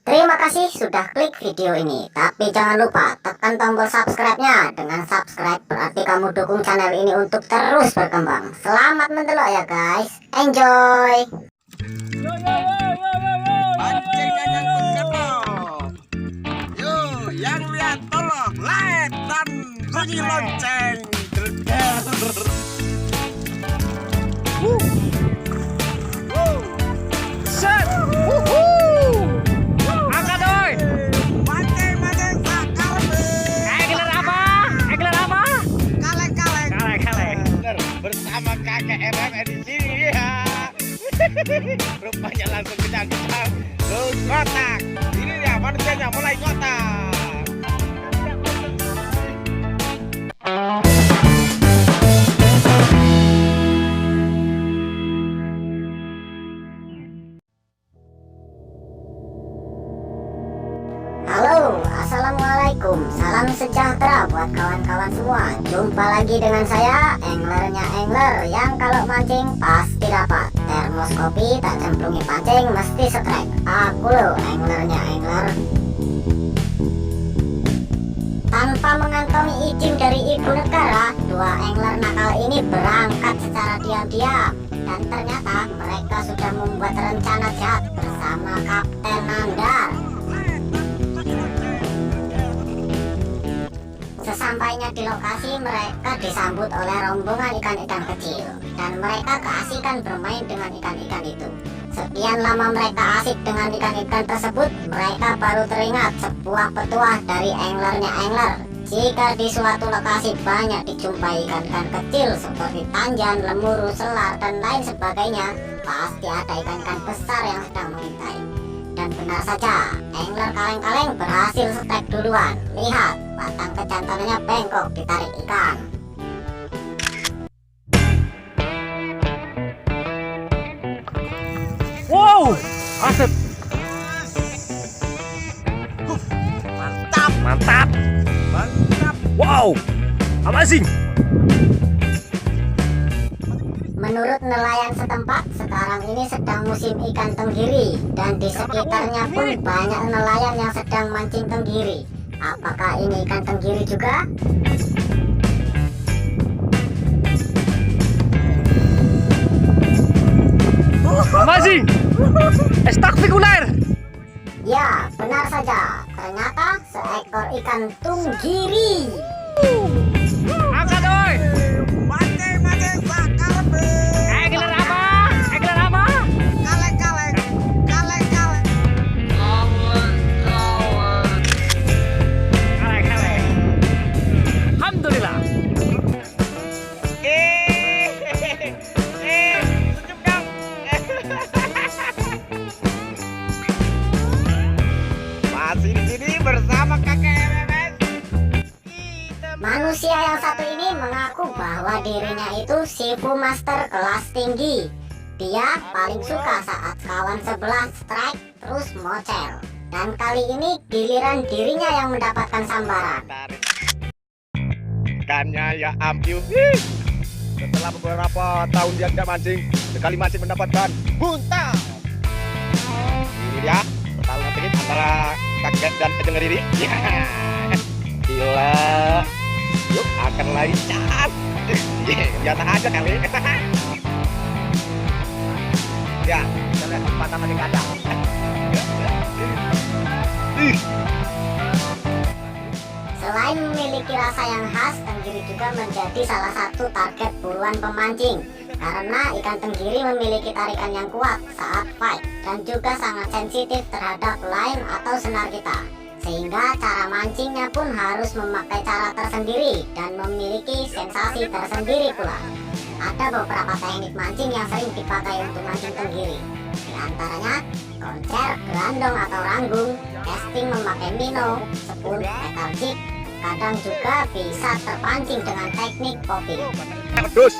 Terima kasih sudah klik video ini. Tapi jangan lupa tekan tombol subscribe-nya. Dengan subscribe berarti kamu dukung channel ini untuk terus berkembang. Selamat mendelok ya guys. Enjoy. Pancing dan nyangkut kapal. Yo, yang lihat tolong like dan bunyi lonceng. Set. Angkat doi. Pancing sakar. Egler apa? Kaleng. Bersama kakek MM di sini ya. Rupanya langsung kejang-kejang. Terus kotak. Ini dia manusianya mulai kotak. Halo, assalamualaikum. Salam sejahtera buat kawan-kawan semua. Jumpa lagi dengan saya, anglernya angler yang kalau mancing pasti dapat. Termos kopi tak cemplungi pancing mesti strike. Aku loh anglernya angler. Tanpa mengantongi izin dari ibu negara, dua angler nakal ini berangkat secara diam-diam. Dan ternyata mereka sudah membuat rencana jahat bersama Kapten Nandar. Sesampainya di lokasi, mereka disambut oleh rombongan ikan-ikan kecil. Dan mereka keasikan bermain dengan ikan-ikan itu. Sekian lama mereka asik dengan ikan-ikan tersebut, mereka baru teringat sebuah petuah dari anglernya angler. Jika di suatu lokasi banyak dijumpai ikan-ikan kecil seperti tanjan, lemuru, selar, dan lain sebagainya, pasti ada ikan-ikan besar yang sedang mengintai. Dan benar saja, angler kaleng-kaleng berhasil strike duluan. Lihat, batang kejantanannya bengkok ditarik ikan. Wow, asap. Mantap. Wow, amazing. Menurut nelayan setempat, sekarang ini sedang musim ikan tenggiri. Dan di sekitarnya pun banyak nelayan yang sedang mancing tenggiri. Apakah ini ikan tenggiri juga? Amazing. Spektakuler. Ya, benar saja. Ternyata seekor ikan tunggiri. Angkat doi. Pancing sakar. Egler apa? Kaleng. Kaleng. Alhamdulillah. Senyum dong. Masih di sini bersama kakek MMS. Manusia yang satu ini mengaku bahwa dirinya itu Shifu Master kelas tinggi. Dia paling suka saat kawan sebelah strike terus mocel. Dan kali ini giliran dirinya yang mendapatkan sambaran. Ikannya ya ampun. Setelah beberapa tahun dia tidak mancing, sekali mancing mendapatkan buntal. Ini dia pertarungan sengit antara kakek dan kejenger ini. Ya, gila. Yuk akan lancar. Biasa aja kali. Ya, kita lihat kesempatan lagi ada. Selain memiliki rasa yang khas, tenggiri juga menjadi salah satu target buruan pemancing. Karena ikan tenggiri memiliki tarikan yang kuat saat fight dan juga sangat sensitif terhadap line atau senar kita. Sehingga cara mancingnya pun harus memakai cara tersendiri dan memiliki sensasi tersendiri pula. Ada beberapa teknik mancing yang sering dipakai untuk mancing tenggiri. Di antaranya koncer, gerandong atau ranggung, casting memakai minnow, spoon, metal jig. Kadang juga bisa terpancing dengan teknik popping. Pedus.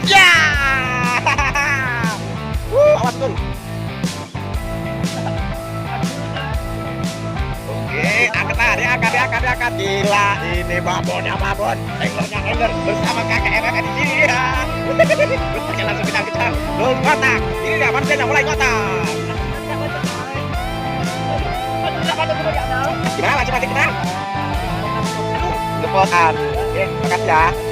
Ya. Awas tuh. Oke, angkat Nah, diangkat. Gila, ini babonnya babon. Anglernya angler bersama kakak kakak di sini ya. Terus langsung kita kejar. Terus ngotak. Ini dia manusianya mulai ngotak. Gimana masih kita? Lepotan. Oke, makasih ya.